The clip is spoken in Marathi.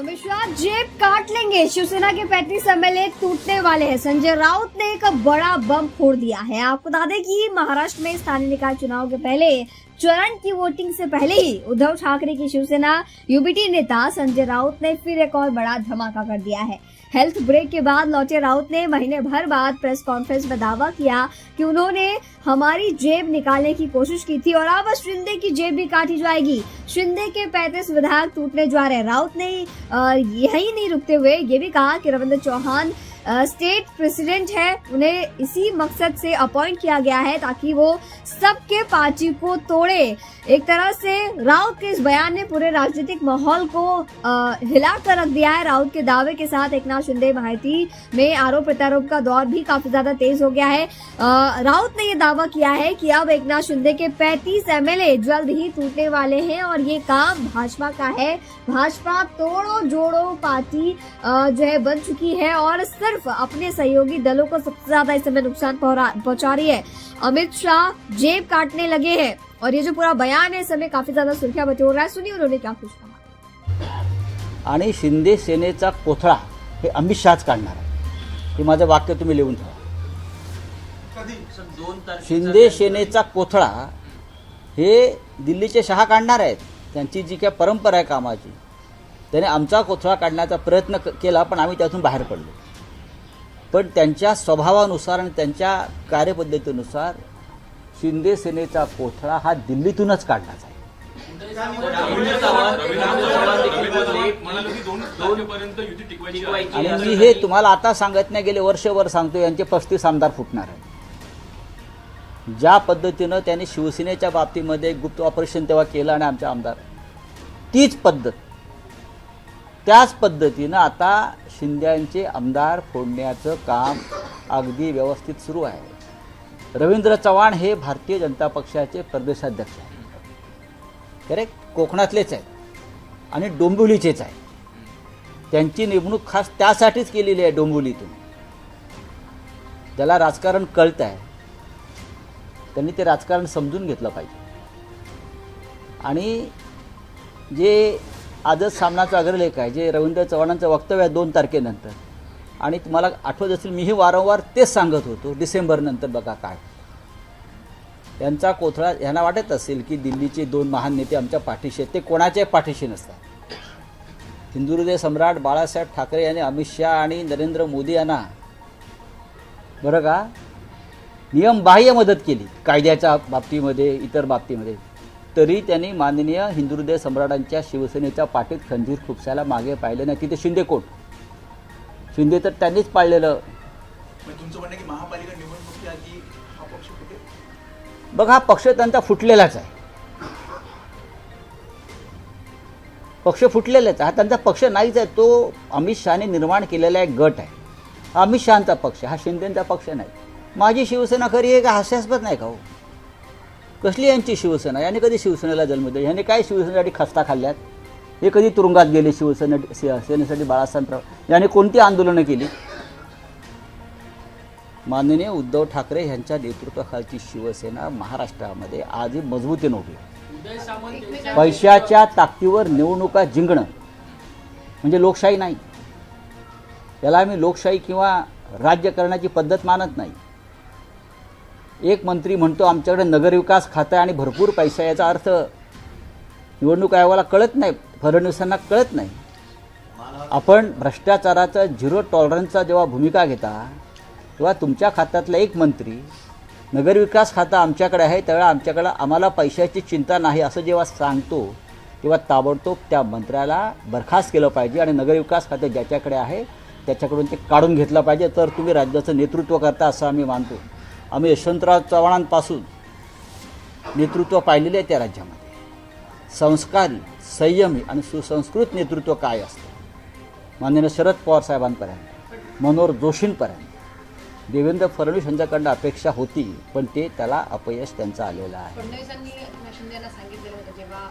अमित शाह जेब काट लेंगे, शिवसेना के 35 एमएलए टूटने वाले हैं। संजय राउत ने एक बड़ा बम फोड़ दिया है। आपको बता दें कि महाराष्ट्र में स्थानीय निकाय चुनाव के पहले चरण की वोटिंग से पहले ही उद्धव ठाकरे की शिवसेना यूबीटी नेता संजय राउत ने फिर एक और बड़ा धमाका कर दिया है। हेल्थ ब्रेक के बाद लौटे राउत ने महीने भर बाद प्रेस कॉन्फ्रेंस में दावा किया कि उन्होंने हमारी जेब निकालने की कोशिश की थी और अब शिंदे की जेब भी काटी जाएगी। शिंदे के 35 विधायक टूटने जा रहे हैं। राउत ने यही नहीं रुकते हुए ये भी कहा कि रविंद्र चौहान स्टेट प्रेसिडेंट है, उन्हें इसी मकसद से अपॉइंट किया गया है ताकि वो सबके पार्टी को तोड़े। एक तरह से राउत के इस बयान ने पूरे राजनीतिक माहौल को हिला कर रख दिया है। राउत के दावे के साथ एकनाथ शिंदे महायुति में आरोप प्रत्यारोप का दौर भी काफी ज्यादा तेज हो गया है। राउत ने ये दावा किया है कि अब एकनाथ शिंदे के 35 एमएलए जल्द ही टूटने वाले हैं और ये काम भाजपा का है। भाजपा तोड़ो जोड़ो पार्टी जो है बन चुकी है और सिर्फ अपने सहयोगी दलों को सबसे ज्यादा इस समय नुकसान पहुंचा रही है। अमित शाह जेब काटने लगे हैं और ये जो पूरा बयान है इस समय काफी ज्यादा सुर्खियां बटोर रहा है। सुनिए उन्होंने क्या कुछ कहा। आणि शिंदे सेनेचा कोथळा हे अमित शहाच काढणार आहे, हे माझं वाक्य तुम्ही लिहून ठेवा। शिंदे सेनेचा कोथळा हे दिल्लीचे शहा काढणार आहेत। त्यांची जी काय परंपरा आहे कामाची, त्याने आमचा कोथळा काढण्याचा प्रयत्न केला पण आम्ही त्यातून बाहेर पडलो। पण त्यांच्या स्वभावानुसार आणि त्यांच्या कार्यपद्धतीनुसार शिंदे सेनेचा कोथळा हा दिल्लीतूनच काढण्याचा आहे। आणि मी हे तुम्हाला आता सांगत नाही, गेले वर्षभर सांगतो यांचे 35 आमदार फुटणार आहेत। ज्या पद्धतीनं त्यांनी शिवसेनेच्या बाबतीमध्ये गुप्त ऑपरेशन तेव्हा केलं आणि आमचे आमदार, तीच पद्धत त्याच पद्धतीनं आता शिंद्यांचे आमदार फोडण्याचं काम अगदी व्यवस्थित सुरू आहे। रवींद्र चव्हाण हे भारतीय जनता पक्षाचे प्रदेशाध्यक्ष आहेत, करेक्ट, कोकणातलेच आहेत आणि डोंबिवलीचेच आहेत। त्यांची नेमणूक खास त्यासाठीच केलेली आहे डोंबिवलीतून। ज्याला राजकारण कळत आहे त्यांनी ते राजकारण समजून घेतलं पाहिजे। आणि जे आजच सामनाचा अग्रलेख आहे, जे रवींद्र चव्हाणांचं वक्तव्य आहे 2 तारखेनंतर, आणि तुम्हाला आठवत असेल मीही वारंवार तेच सांगत होतो, डिसेंबर नंतर बघा काय यांचा कोथळा। यांना वाटत असेल की दिल्लीचे 2 महान नेते आमच्या पाठीशी आहेत, ते कोणाच्याही पाठीशी नसतात। हिंदुहृदय सम्राट बाळासाहेब ठाकरे यांनी अमित शाह आणि नरेंद्र मोदी यांना बरं का नियमबाह्य मदत केली कायद्याच्या बाबतीमध्ये, इतर बाबतीमध्ये, तरी त्यांनी माननीय हिंदुहृदय सम्राटांच्या शिवसेनेच्या पाठीत खंजीर खुपसायला मागे पाहिले नाही। तिथे शिंदे कोण? शिंदे तर त्यांनीच पाळलेलं। तुमचं म्हणणं की महापालिका निवडणुकीच्या आधी हा पक्ष कुठे? बघ, हा पक्ष त्यांचा फुटलेलाच आहे, पक्ष फुटलेलाच आहे, हा त्यांचा पक्ष नाहीच आहे। तो अमित शहाने निर्माण केलेला एक गट आहे, हा अमित शहांचा पक्ष, हा शिंदेचा पक्ष नाही। माझी शिवसेना खरी आहे का हास्यास्पद नाही का हो? कसली यांची शिवसेना? याने कधी शिवसेनेला जन्म दिला? याने काय शिवसेनेसाठी खस्ता खाल्ल्यात? हे कधी तुरुंगात गेले सेनेसाठी? बाळासाहेबराव याने कोणती आंदोलनं केली? माननीय उद्धव ठाकरे यांच्या नेतृत्वाखालची शिवसेना महाराष्ट्रामध्ये आजही मजबूतीने उभी आहे। पैशाच्या ताकदीवर निवडणुका जिंकणं म्हणजे लोकशाही नाही। याला आम्ही लोकशाही किंवा राज्य करण्याची पद्धत मानत नाही। एक मंत्री म्हणतो आमच्याकडे नगरविकास खातं आणि भरपूर पैसा, याचा अर्थ निवडणूक आयोगाला कळत नाही, फडणवीसांना कळत नाही। आपण भ्रष्टाचाराचा 0 टॉलरन्सचा जेव्हा भूमिका घेता तेव्हा तुमच्या खात्यातला एक मंत्री नगरविकास खातं आमच्याकडे आहे त्यावेळेला आम्हाला पैशाची चिंता नाही असं जेव्हा सांगतो तेव्हा ताबडतोब त्या मंत्र्याला बरखास्त केलं पाहिजे आणि नगरविकास खातं ज्याच्याकडे आहे त्याच्याकडून ते काढून घेतलं पाहिजे, तर तुम्ही राज्याचं नेतृत्व करता असं आम्ही मानतो। आम्ही यशवंतराव चव्हाणांपासून नेतृत्व पाहिलेले आहे त्या राज्यामध्ये, संस्कारी, संयमी आणि सुसंस्कृत नेतृत्व काय असतं। माननीय शरद पवार साहेबांपर्यंत, मनोहर जोशींपर्यंत देवेंद्र फडणवीस यांच्याकडनं अपेक्षा होती, पण ते त्याला अपयश त्यांचं आलेलं आहे। फडणवीसांनी शिंदेला सांगितलेलं होतं जेव्हा